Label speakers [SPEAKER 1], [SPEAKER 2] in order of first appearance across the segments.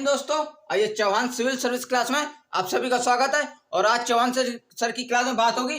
[SPEAKER 1] हिंद दोस्तों। आइए Chauhan civil service class में आप सभी का स्वागत है। और आज चौहान सर की क्लास में बात होगी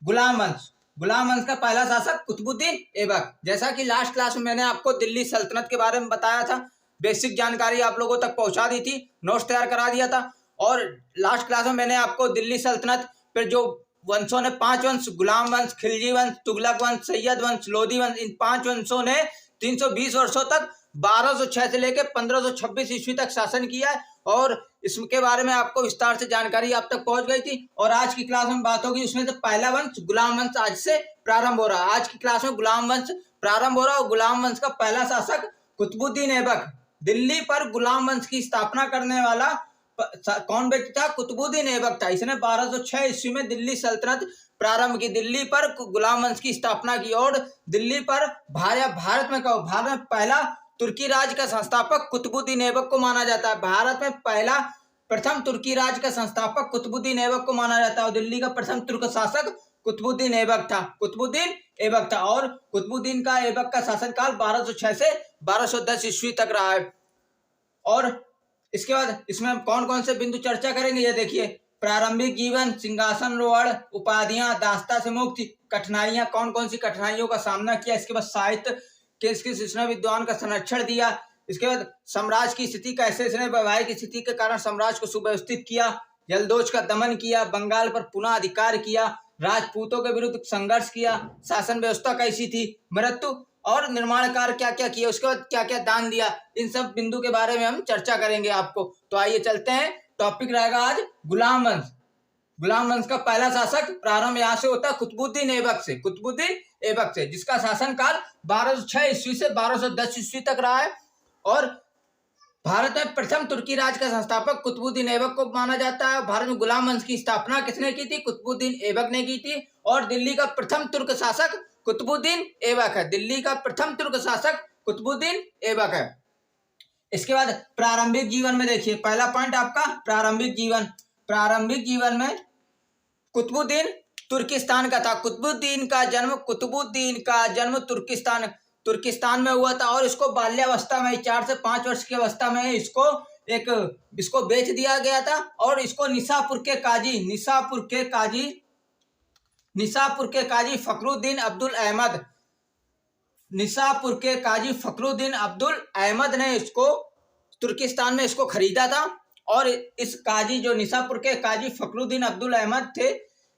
[SPEAKER 1] गुलाम वंश। गुलाम वंश का पहला शासक कुतुबुद्दीन ऐबक। जैसा कि लास्ट क्लास में मैंने आपको दिल्ली सल्तनत के बारे में बताया था, बेसिक जानकारी आप लोगों तक पहुंचा दी थी, नोट्स तैयार करा दिया था। और लास्ट क्लास में मैंने आपको दिल्ली सल्तनत फिर जो वंशों ने 5 वंश, गुलाम वंश, खिलजी वंश, तुगलक वंश, सैयद वंश, लोधी वंश, इन 5 वंशों ने 320 वर्षों तक 1206 से लेकर 1526 ईस्वी तक शासन किया है। और इसके बारे में आपको विस्तार से जानकारी आप तक पहुंच गई थी। और आज की क्लास में बात होगी उसमें से पहला वंश गुलाम वंश आज से प्रारंभ हो रहा है। आज की क्लास में गुलाम वंश प्रारंभ हो रहा है और गुलाम वंश का पहला शासक कुतुबुद्दीन ऐबक। दिल्ली पर गुलाम वंश की स्थापना करने वाला कौन व्यक्ति था? कुतुबुद्दीन ऐबक था। इसने 1206 ईस्वी में दिल्ली सल्तनत प्रारंभ की, दिल्ली पर गुलाम वंश की स्थापना की। और दिल्ली पर भारत में पहला तुर्की राज का संस्थापक कुतुबुद्दीन ऐबक को माना जाता है। भारत में प्रथम तुर्की राज का संस्थापक कुतुबुद्दीन ऐबक को माना जाता है। और दिल्ली का प्रथम तुर्क शासक कुतुबुद्दीन ऐबक था। और कुतुबुद्दीन का ऐबक का शासनकाल 1206 से 1210 ईस्वी तक रहा है। और इसके बाद इसमें हम कौन कौन से बिंदु चर्चा करेंगे, ये देखिए। प्रारंभिक जीवन, सिंहासनारोहण, उपाधियां, दास्ता से मुक्ति, कठिनाइयां, कौन कौन सी कठिनाइयों का सामना किया। इसके बाद साहित्य, किस किस इसने विद्वान का संरक्षण दिया। इसके बाद साम्राज्य की स्थिति, कैसे इसने वैवाहिक स्थिति के कारण साम्राज्य को सुव्यवस्थित किया, जलदोज का दमन किया, बंगाल पर पुनः अधिकार किया, राजपूतों के विरुद्ध संघर्ष किया, शासन व्यवस्था कैसी थी, मृत्यु और निर्माण कार्य क्या क्या किए, उसके बाद क्या क्या दान दिया। इन सब बिंदु के बारे में हम चर्चा करेंगे आपको। तो आइए चलते हैं। टॉपिक रहेगा आज गुलाम वंश। गुलाम वंश का पहला शासक प्रारंभ यहाँ से होता है कुतुबुद्दीन ऐबक से, जिसका शासनकाल 1206 ईस्वी से 1210 ईस्वी तक रहा है। और भारत में प्रथम तुर्की राज का संस्थापक कुतुबुद्दीन ऐबक को माना जाता है। भारत में गुलाम वंश की स्थापना किसने की थी? कुतुबुद्दीन ऐबक ने की थी। और दिल्ली का प्रथम तुर्क शासक कुतुबुद्दीन ऐबक है। दिल्ली का प्रथम तुर्क शासक कुतुबुद्दीन ऐबक है। इसके बाद प्रारंभिक जीवन में देखिए, पहला पॉइंट आपका प्रारंभिक जीवन। प्रारंभिक जीवन में कुतुबुद्दीन तुर्किस्तान का था। कुतुबुद्दीन का जन्म तुर्किस्तान में हुआ था। और इसको बाल्यावस्था में 4 से 5 वर्ष की अवस्था में इसको बेच दिया गया था। और इसको निसापुर के काजी फखरुद्दीन अब्दुल अहमद ने इसको तुर्किस्तान में इसको खरीदा था। और इस काजी, जो निसापुर के काजी फखरुद्दीन अब्दुल अहमद थे,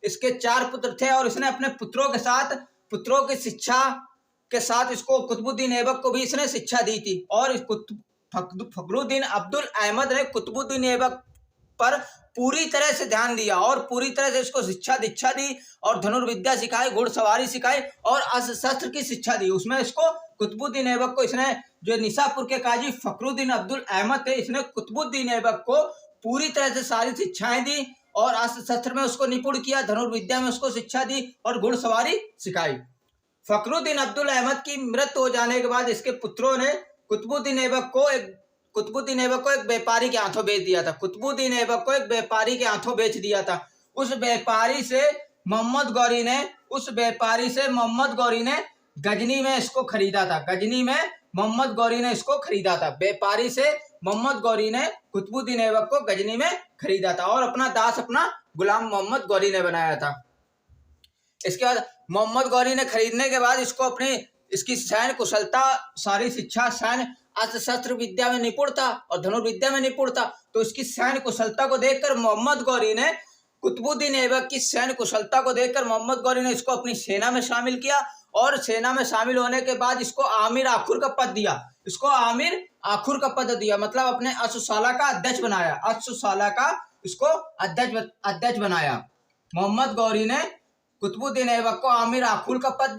[SPEAKER 1] इसके 4 पुत्र थे। और इसने अपने पुत्रों की शिक्षा के साथ इसको कुतुबुद्दीन ऐबक को भी इसने शिक्षा दी थी। और फखरुद्दीन अब्दुल अहमद ने कुतुबुद्दीन ऐबक पर पूरी तरह से ध्यान दिया और पूरी तरह से इसको दीक्षा दी और धनुर्विद्या सिखाई, घुड़सवारी सिखाई और अस्त्र शस्त्र की शिक्षा दी। उसमें इसको कुतुबुद्दीन ऐबक को, इसने जो निसापुर के काजी फखरुद्दीन अब्दुल अहमद थे, इसने कुतुबुद्दीन ऐबक को पूरी तरह से सारी शिक्षाएं दी और अस्त्र शस्त्र में उसको निपुण किया, धनुर्विद्या में उसको शिक्षा दी और घुड़सवारी सिखाई। फखरुद्दीन अब्दुल अहमद की मृत्यु हो जाने के बाद इसके पुत्रों ने कुतुबुद्दीन ऐबक को एक व्यापारी के हाथों बेच दिया था। उस व्यापारी से मोहम्मद गौरी ने गजनी में इसको खरीदा था। व्यापारी से मोहम्मद गौरी ने कुतुबुद्दीन ऐबक को गजनी में खरीदा था और अपना दास, अपना गुलाम मोहम्मद गौरी ने बनाया था। इसके बाद मोहम्मद गौरी ने खरीदने के बाद इसकी सैन्य कुशलता, सारी शिक्षा, सैन्य अस्त्र शस्त्र विद्या में निपुण था और धनुर्विद्या में निपुण था। तो इसकी सैन्य कुशलता को देखकर कुतुबुद्दीन ऐबक की सैन्य कुशलता को देखकर मोहम्मद गौरी ने इसको अपनी सेना में शामिल किया। और सेना में शामिल होने के बाद इसको आमिर आखुर का पद दिया। मतलब अपने अश्वशाला का अध्यक्ष बनाया। मोहम्मद गौरी ने कुतुबुद्दीन ऐबक को आमिर आखुर का पद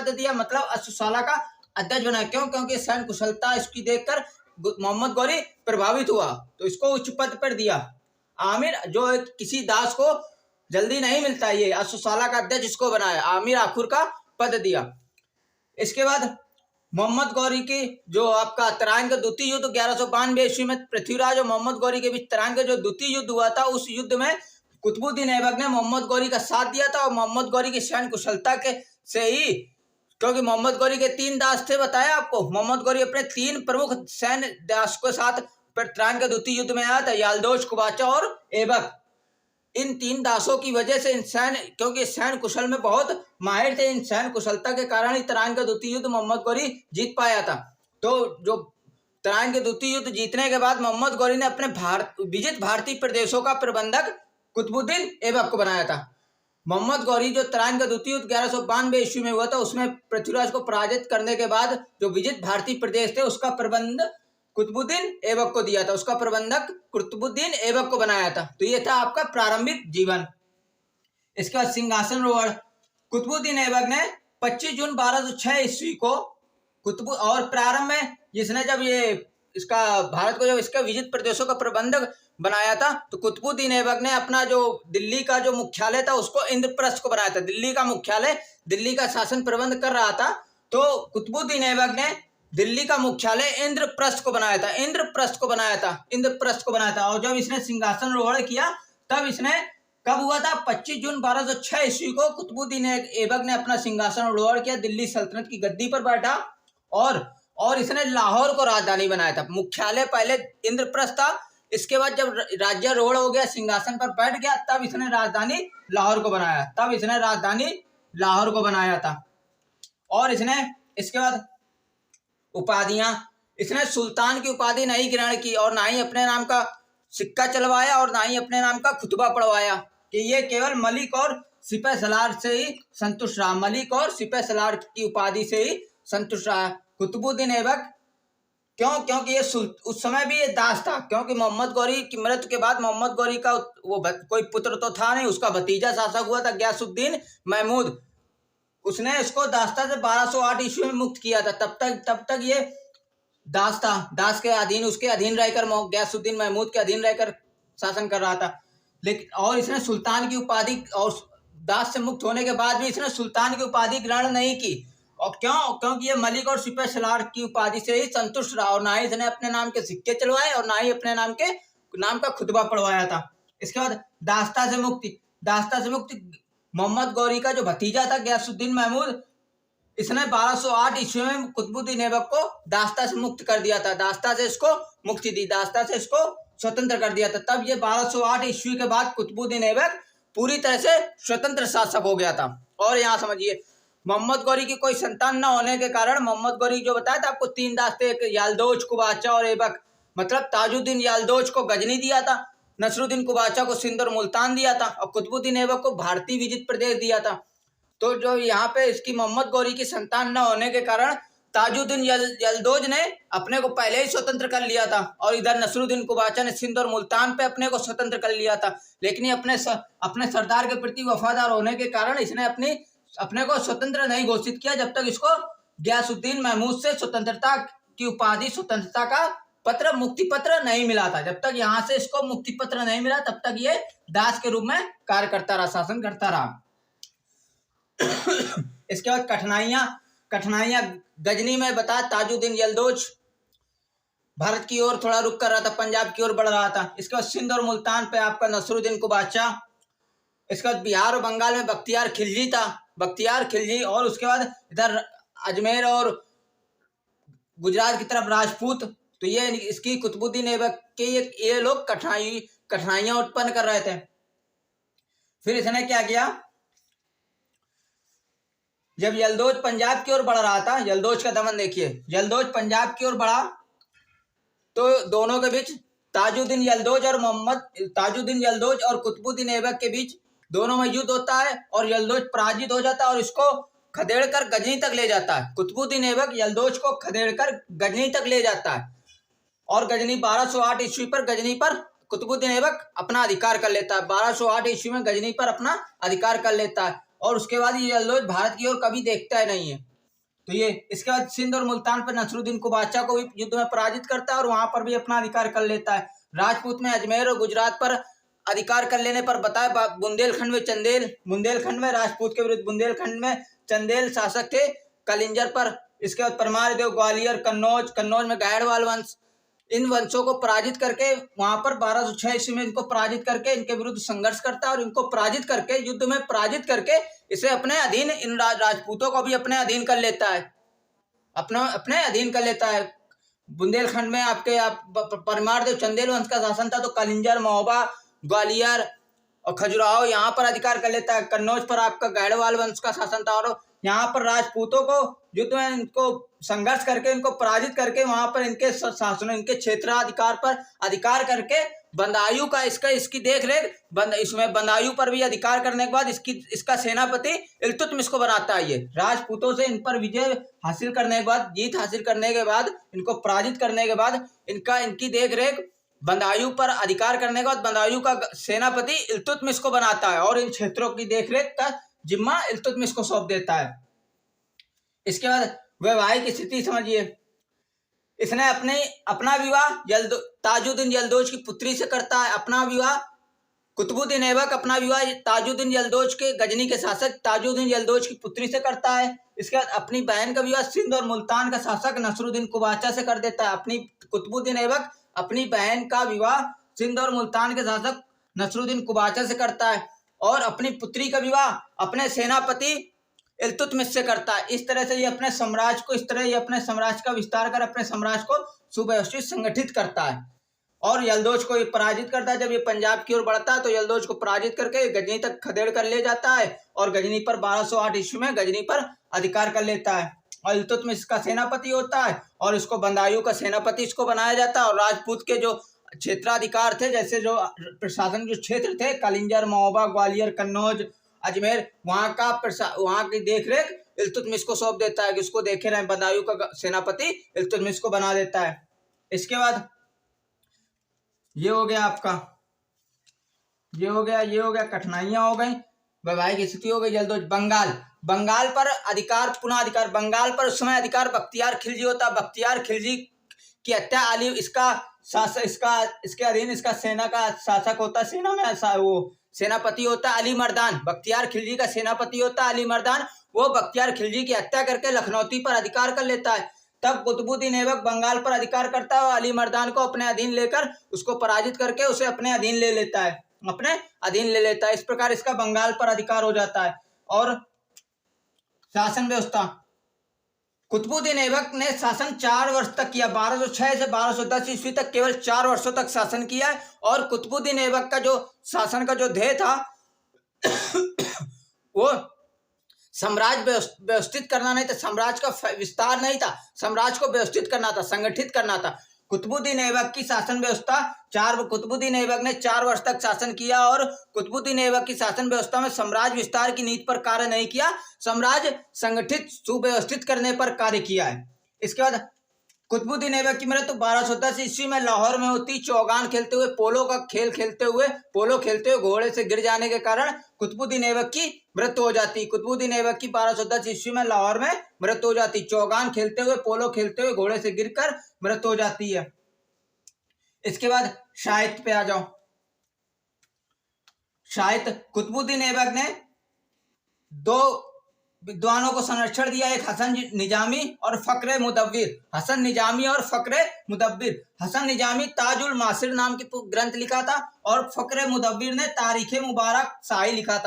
[SPEAKER 1] दिया, मतलब अश्वशाला का अध्यक्ष बनाया। क्यों? क्योंकि सैन्य कुशलता इसकी देखकर मोहम्मद गौरी प्रभावित हुआ, तो इसको उच्च पद पर दिया। आमिर, जो किसी दास को जल्दी नहीं मिलता, ये अश्वशाला का अध्यक्ष इसको बनाया, आमिर आखुर का पद दिया। इसके बाद मोहम्मद गौरी की जो आपका तराइन का द्वितीय युद्ध 1192 ईस्वी में पृथ्वीराज और मोहम्मद गौरी के बीच तराइन का जो द्वितीय युद्ध हुआ था, उस युद्ध में कुतुबुद्दीन ऐबक ने मोहम्मद गौरी का साथ दिया था। और मोहम्मद गौरी की सैन्य कुशलता से ही क्योंकि मोहम्मद गौरी के 3 दास थे, बताया आपको। मोहम्मद गौरी अपने 3 प्रमुख सैन्य दास के साथ त्रान के द्वितीय युद्ध में आया था, यालदोज, कुबाचा और ऐबक। इन 3 दासों की वजह से क्योंकि सैन्य कुशल में बहुत माहिर थे, इन सैन्य कुशलता के कारण ही त्रान का द्वितीय युद्ध मोहम्मद गौरी जीत पाया था। तो जो त्रान के द्वितीय युद्ध जीतने के बाद मोहम्मद गौरी ने अपने विजित भारतीय प्रदेशों का प्रबंधक कुतुबुद्दीन ऐबक को बनाया था। मोहम्मद गौरी जो त्रान का द्वितीय युद्ध 1192 ईस्वी में हुआ था, उसमें पृथ्वीराज को पराजित करने के बाद जो विजित भारतीय प्रदेश थे उसका प्रबंध कुतुबुद्दीन ऐबक को दिया था, उसका प्रबंधक कुतुबुद्दीन ऐबक को बनाया था। तो ये था आपका प्रारंभिक जीवन। इसके बाद सिंहासनारोहण। कुतुबुद्दीन ऐबक ने 25 जून 1206 ईस्वी को और प्रारंभ में जिसने जब ये इसका भारत को जब इसका विजित प्रदेशों का प्रबंधक बनाया था, तो कुतुबुद्दीन ऐबक ने अपना जो दिल्ली का जो मुख्यालय था उसको इंद्रप्रस्थ को बनाया था। दिल्ली का मुख्यालय, दिल्ली का शासन प्रबंध कर रहा था, तो कुतुबुद्दीन ऐबक ने दिल्ली का मुख्यालय इंद्रप्रस्थ को बनाया था, इंद्रप्रस्थ को बनाया था, इंद्रप्रस्थ को बनाया था। और जब इसने सिंहासनारोहण किया तब इसने कब हुआ था? 25 जून 1206 ईस्वी को कुतुबुद्दीन ऐबक ने अपना सिंहासनारोहण किया, दिल्ली सल्तनत की गद्दी पर बैठा और इसने लाहौर को राजधानी बनाया था। मुख्यालय पहले इंद्रप्रस्थ था, इसके बाद जब राज्यारोहण हो गया, सिंहासन पर बैठ गया, तब इसने राजधानी लाहौर को बनाया, तब इसने राजधानी लाहौर को बनाया था। और इसने इसके बाद उपाधियां, इसने सुल्तान की उपाधि नहीं ग्रहण की और ना ही अपने नाम का सिक्का चलवाया और ना ही अपने नाम का खुतबा पढ़वाया, कि ये केवल मलिक और सिपह सलार से ही संतुष्ट रहा, मलिक और सिपह सलार की उपाधि से ही संतुष्ट रहा कुतुबुद्दीन ऐबक। क्यों? क्योंकि ये उस समय भी ये दास था, क्योंकि मोहम्मद गौरी की मृत्यु के बाद मोहम्मद गौरी का वो कोई पुत्र तो था नहीं, उसका भतीजा शासक हुआ था गयासुद्दीन महमूद। उसने इसको दासता से 1208 ईस्वी में मुक्त किया था। तब तक ये दास था, दास के अधीन, उसके अधीन रहकर, गयासुद्दीन महमूद के अधीन रहकर शासन कर रहा था। लेकिन और इसने सुल्तान की उपाधि, और दास से मुक्त होने के बाद भी इसने सुल्तान की उपाधि ग्रहण नहीं की। और क्यों? क्योंकि ये मलिक और सिपह सलार की उपाधि से ही संतुष्ट रहा और ना ही इसने अपने नाम के सिक्के चलवाए और ना ही अपने नाम का खुतबा पढ़वाया था। इसके बाद दास्ता से मुक्ति। दास्ता से मुक्ति मोहम्मद गौरी का जो भतीजा था गयासुद्दीन महमूद, इसने 1208 ईस्वी में कुतुबुद्दीन ऐबक को दास्ता से मुक्त कर दिया था, दास्ता से इसको मुक्ति दी, दास्ता से इसको स्वतंत्र कर दिया था। तब ये 1208 ईस्वी के बाद कुतुबुद्दीन ऐबक पूरी तरह से स्वतंत्र शासक हो गया था। और यहाँ समझिए, मोहम्मद गौरी की कोई संतान न होने के कारण, मोहम्मद गौरी जो बताया था आपको 3 दास थे, एक यालदोज, कुबाचा और ऐबक। मतलब ताजुद्दीन यालदोज को गजनी दिया था, नसरुद्दीन कुबाचा को सिंध और मुल्तान दिया था और कुतुबुद्दीन ऐबक को भारतीय विजित प्रदेश दिया था। तो जो यहाँ पे इसकी मोहम्मद गौरी की संतान न होने के कारण ताजुद्दीन यलदोज ने अपने को पहले ही स्वतंत्र कर लिया था और इधर नसरुद्दीन कुबाचा ने सिंध और मुल्तान पे अपने को स्वतंत्र कर लिया था। लेकिन ये अपने सरदार के प्रति वफादार होने के कारण इसने अपने को स्वतंत्र नहीं घोषित किया, जब तक इसको गयासुद्दीन महमूद से स्वतंत्रता की उपाधि, स्वतंत्रता का पत्र, मुक्ति पत्र नहीं मिला था। जब तक यहाँ से इसको मुक्ति पत्र नहीं मिला तब तक ये दास के रूप में कार्य करता रहा, शासन करता रहा। इसके बाद कठिनाइयां गजनी में बता, ताजुद्दीन यलदोज भारत की ओर थोड़ा रुक कर रहा था, पंजाब की ओर बढ़ रहा था। इसके बाद सिंध और मुल्तान पे आपका नसरुद्दीन कुबाचा। इसके बाद बिहार और बंगाल में बख्तियार खिलजी था, बख्तियार खिलजी। और उसके बाद इधर अजमेर और गुजरात की तरफ राजपूत। तो ये इसकी कुतुबुद्दीन ऐबक के ये लोग कठिनाइयां उत्पन्न कर रहे थे। फिर इसने क्या किया, जब यलदोज पंजाब की ओर बढ़ रहा था, यलदोज का दमन देखिए, यलदोज पंजाब की ओर बढ़ा तो दोनों के बीच ताजुद्दीन यलदोज और कुतुबुद्दीन ऐबक के बीच दोनों में युद्ध होता है और यलदोज पराजित हो जाता है और इसको खदेड़कर गजनी तक ले जाता है। कुतुबुद्दीन ऐबक यलदोज को खदेड़कर गजनी तक ले जाता है और गजनी 1208 ईस्वी पर गजनी पर कुतुबुद्दीन ऐबक अपना अधिकार कर लेता है। 1208 ईस्वी में गजनी पर अपना अधिकार कर लेता है और उसके बाद ये यलदोज भारत की ओर कभी देखता है नहीं है। तो ये इसके बाद सिंध और मुल्तान पर नसरुद्दीन कुबाचा को भी युद्ध में पराजित करता है और वहां पर भी अपना अधिकार कर लेता है। राजपूत में अजमेर और गुजरात पर अधिकार कर लेने पर बताया, बुंदेलखंड में राजपूत के विरुद्ध बुंदेलखंड में चंदेल शासक थे कलिंजर पर। इसके बाद परमारदेव ग्वालियर, कन्नौज में गायकवाड़ वंश, इन वंशों को पराजित करके वहां पर 1206 ईस्वी में इनको पराजित करके इनके विरुद्ध संघर्ष करता है और इनको पराजित करके युद्ध में पराजित करके इसे अपने अधीन इन राजपूतों को भी अपने अधीन कर लेता है, अपने अधीन कर लेता है। बुंदेलखंड में आपके परमार देव चंदेल वंश का शासन था, तो कलिंजर, महोबा, ग्वालियर और खजुराहो यहाँ पर अधिकार कर लेता है। कन्नौज पर आपका गैड़वाल वंश का शासन था और यहाँ पर राजपूतों को युद्ध में इनको संघर्ष करके इनको पराजित करके वहां पर इनके शासन, इनके क्षेत्राधिकार पर अधिकार करके बंदायु का इसकी देख रेख इसमें बंदायु पर भी अधिकार करने के बाद इसका सेनापति इल्तुतमिश को बनाता है। ये राजपूतों से इन पर विजय हासिल करने के बाद, जीत हासिल करने के बाद, इनको पराजित करने के बाद इनकी देख रेख बंदायु पर अधिकार करने के बाद बंदायु का सेनापति इल्तुतमिश को बनाता है और इन क्षेत्रों की देखरेख का जिम्मा इल्तुतमिश को सौंप देता है। इसके बाद वैवाहिक स्थिति समझिए। इसने अपना विवाह ताजुद्दीन यल्दौज की पुत्री से करता है। अपना विवाह कुतुबुद्दीन ऐबक अपना विवाह ताजुद्दीन यल्दौज के गजनी के शासक ताजुद्दीन यल्दौज की पुत्री से करता है। इसके बाद अपनी बहन का विवाह सिंध और मुल्तान का शासक नसरुद्दीन कुबाचा से कर देता है। कुतुबुद्दीन ऐबक अपनी बहन का विवाह सिंध और मुल्तान के शासक नसरुद्दीन कुबाचा से करता है और अपनी पुत्री का विवाह अपने सेनापति इल्तुतमिश से करता है। इस तरह से ये अपने साम्राज्य का विस्तार कर अपने साम्राज्य को सुव्यवस्थित संगठित करता है और यल्दौज को पराजित करता है। जब ये पंजाब की ओर बढ़ता है तो यल्दौज को पराजित करके गजनी तक खदेड़ कर ले जाता है और गजनी पर 1208 ईस्वी में गजनी पर अधिकार कर लेता है और इल्तुतमिश का सेनापति होता है और इसको बंदायु का सेनापति इसको बनाया जाता है। और राजपूत के जो क्षेत्राधिकार थे, जैसे जो प्रशासन जो क्षेत्र थे, कलिंजर, महोबा, ग्वालियर, कन्नौज, अजमेर, वहां की देखरेख इल्तुतमिश को सौंप देता है कि उसको देखे रहे। बंदायु का सेनापति इल्तुतमिश को बना देता है। इसके बाद ये हो गया आपका, ये हो गया कठिनाइयां हो गई, वैवाहिक स्थिति हो गई। यल्दौज बंगाल पर अधिकार, पुनः अधिकार बंगाल पर उस समय अधिकार बख्तियार खिलजी होता। बख्तियार खिलजी की हत्या अली इसके अधीन इसका सेना का शासक होता, सेना में वो सेनापति होता अली मर्दान। बख्तियार खिलजी का सेनापति होता अली मर्दान। वो बख्तियार खिलजी की हत्या करके लखनौती पर अधिकार कर लेता है। तब कुतुबुद्दीन ऐबक बंगाल पर अधिकार करता है और अली मर्दान को अपने अधीन लेकर उसको पराजित करके उसे अपने अधीन ले लेता है। इस प्रकार इसका बंगाल पर अधिकार हो जाता है। और शासन व्यवस्था, कुतुबुद्दीन ऐबक ने शासन 4 वर्ष तक किया। 1206 से 1210 ईस्वी तक केवल 4 वर्षों तक शासन किया है। और कुतुबुद्दीन ऐबक का जो शासन का जो ध्येय था वो साम्राज्य व्यवस्थित करना नहीं था, साम्राज्य का विस्तार नहीं था, साम्राज्य को व्यवस्थित करना था, संगठित करना था। कुतुबुद्दीन ऐबक की शासन व्यवस्था कुतुबुद्दीन ऐबक ने 4 वर्ष तक शासन किया और कुतुबुद्दीन ऐबक की शासन व्यवस्था में साम्राज्य विस्तार की नीति पर कार्य नहीं किया, साम्राज्य संगठित सुव्यवस्थित करने पर कार्य किया है। इसके बाद कुतुबुद्दीन ऐबक की मृत्यु 1210 ईस्वी में लाहौर में होती। चौगान खेलते हुए, पोलो खेलते हुए घोड़े से गिर जाने के कारण कुतुबुद्दीन ऐबक की मृत्यु हो जाती। कुतुबुद्दीन ऐबक की 1210 ईस्वी में लाहौर में मृत्यु हो जाती। चौगान खेलते हुए, पोलो खेलते हुए घोड़े से गिरकर मृत्यु हो जाती है। इसके बाद साहित्य पे आ जाओ। साहित्य, कुतुबुद्दीन ऐबक ने 2 विद्वानों को संरक्षण दिया, एक हसन निजामी और फक्रे मुदव्विर। हसन निजामी ताजुल मासिर नाम की ग्रंथ लिखा था और फक्रे मुदव्विर ने तारीखे मुबारक शाही लिखा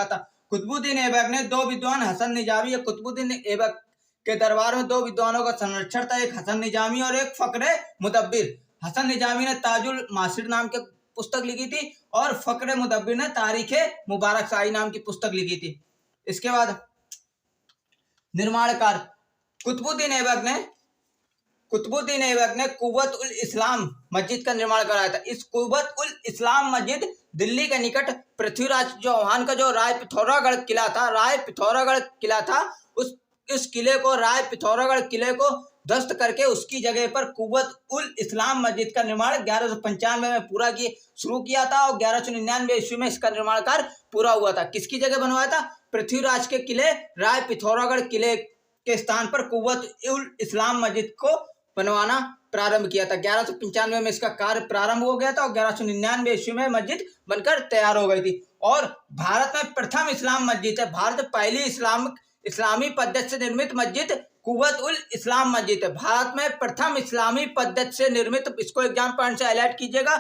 [SPEAKER 1] था। कुतुबुद्दीन ऐबक ने 2 विद्वान हसन निजामी या कुतुबुद्दीन ऐबक के दरबार में 2 विद्वानों का संरक्षण था, एक हसन निजामी और एक फक्रे मुदव्विर। हसन निजामी ने ताजुल मासिर नाम की पुस्तक लिखी थी और फक्रे मुदव्विर ने तारीखे मुबारक शाही नाम की पुस्तक लिखी थी। इसके बाद निर्माण कार्य, कुतुबुद्दीन ऐबक ने कुव्वत उल इस्लाम मस्जिद का निर्माण कराया था। इस कुव्वत उल इस्लाम मस्जिद दिल्ली के निकट पृथ्वीराज चौहान का जो राय पिथौरागढ़ किला था, इस राय पिथौरागढ़ किले को ध्वस्त करके उसकी जगह पर कुव्वत उल इस्लाम मस्जिद का निर्माण 1195 में शुरू किया था और 1199 ईस्वी में इसका निर्माण कार्य पूरा हुआ था। किसकी जगह बनवाया था? पृथ्वीराज के किले राय पिथौरागढ़ किले के स्थान पर कुव्वत उल इस्लाम मस्जिद को बनवाना प्रारंभ किया था। 1195 में इसका कार्य प्रारंभ हो गया था और 1199 ईस्वी में मस्जिद बनकर तैयार हो गई थी। और भारत में प्रथम इस्लाम मस्जिद है, भारत पहली इस्लामी पद्धति से निर्मित मस्जिद कुव्वत उल इस्लाम मस्जिद है। भारत में प्रथम इस्लामी पद्धति से निर्मित, इसको एग्जाम पॉइंट से हाईलाइट कीजिएगा,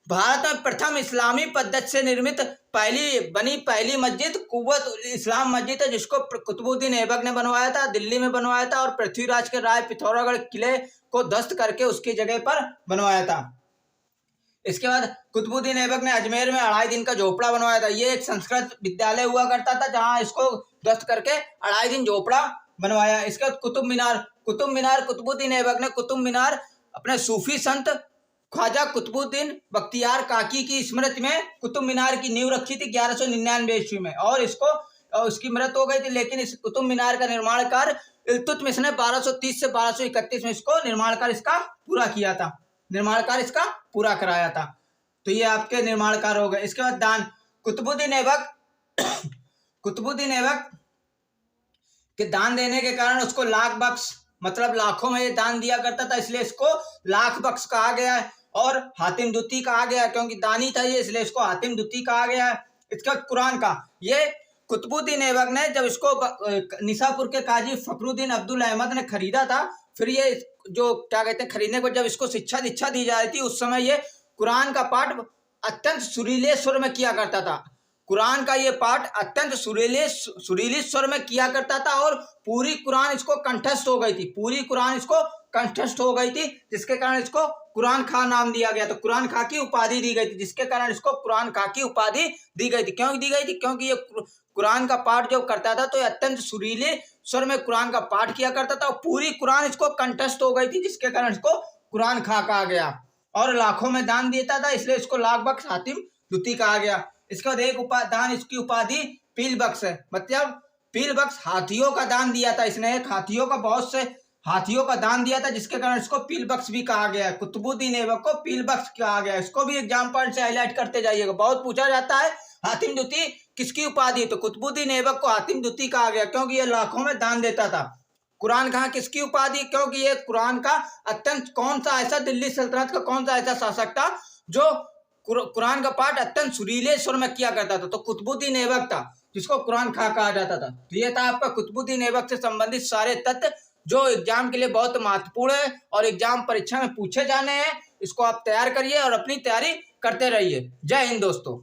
[SPEAKER 1] भारत में प्रथम इस्लामी पद्धति से निर्मित पहली मस्जिद कुव्वत उल इस्लाम मस्जिद है, जिसको कुतुबुद्दीन ऐबक ने बनवाया था, दिल्ली में बनवाया था, और पृथ्वीराज के राय पिथौरागढ़ किले को ध्वस्त करके उसकी जगह पर बनवाया था। इसके बाद कुतुबुद्दीन ऐबक ने अजमेर में 2.5 दिन का झोपड़ा बनवाया था। ये एक संस्कृत विद्यालय हुआ करता था, जहां इसको ध्वस्त करके 2.5 दिन झोपड़ा बनवाया। इसके बाद कुतुब मीनार कुतुबुद्दीन ऐबक ने कुतुब मीनार अपने सूफी संत ख्वाजा कुतुबुद्दीन बख्तियार काकी की स्मृति में कुतुब मीनार की नींव रखी थी 1199 ईस्वी में, और उसकी मृत्यु हो गई थी। लेकिन इस कुतुब मीनार का निर्माण कार्य इल्तुतमिश ने 1230 से 1231 में इसको निर्माण कार्य इसका पूरा कराया था। तो ये आपके निर्माण कार्य हो गए। इसके बाद दान, कुतुबुद्दीन ऐबक के दान देने के कारण उसको लाख बख्श, मतलब लाखों में ये दान दिया करता था, इसलिए इसको लाख बख्श कहा गया है। और हातिम दुती कहा गया, क्योंकि दानी था ये, इसलिए इसको हातिम दुती कहा गया है। इसके बाद कुरान का, ये कुतुबुद्दीन ऐबक ने जब इसको निसापुर के काजी फखरुद्दीन अब्दुल अहमद ने खरीदा था, फिर ये जो क्या कहते हैं, खरीदने को जब इसको शिक्षा दीक्षा दी जा रही थी, उस समय ये कुरान का पाठ अत्यंत सुरीले स्वर में किया करता था। कुरान का ये पाठ अत्यंत सुरीली स्वर में किया करता था, और पूरी कुरान इसको कंठस्थ हो गई थी, जिसके कारण इसको कुरान खा नाम दिया गया। तो कुरान खा की उपाधि दी गई थी, जिसके कारण इसको कुरान खा की उपाधि दी गई थी। क्यों दी गई थी? क्योंकि ये कुरान का पाठ जब करता था तो ये अत्यंत सुरीले स्वर में कुरान का पाठ किया करता था, और पूरी कुरान इसको कंठस्थ हो गई थी, जिसके कारण इसको कुरान खा कहा गया। और लाखों में दान देता था, इसलिए इसको लाख बख्श हातिम दुती कहा गया। इसके बाद एक दान, इसकी उपाधि पील बख्श है, मतलब पील बख्श हाथियों का दान दिया था इसने, एक बहुत से हाथियों का दान दिया था, जिसके कारण इसको पील बख्श भी कहा गया है। कुतुबुद्दीन ऐबक को पील बख्श कहा गया है। इसको भी एग्जाम पॉइंट से हाईलाइट करते जाइएगा, बहुत पूछा जाता है। हातिम दुती किसकी उपाधि? तो कुतुबुद्दीन ऐबक को हातिम दुती कहा गया, क्योंकि ये लाखों में दान देता था। कुरान खां किसकी उपाधि? क्योंकि ये कुरान का अत्यंत दिल्ली सल्तनत का कौन सा ऐसा शासक था जो कुरान का पाठ अत्यंत सुरीले स्वर में किया करता था? तो कुतुबुद्दीन ऐबक था, जिसको कुरान खां कहा जाता था। तो ये था आपका कुतुबुद्दीन ऐबक से संबंधित सारे तथ्य, जो एग्जाम के लिए बहुत महत्वपूर्ण है और एग्जाम परीक्षा में पूछे जाने हैं। इसको आप तैयार करिए और अपनी तैयारी करते रहिए। जय हिंद दोस्तों।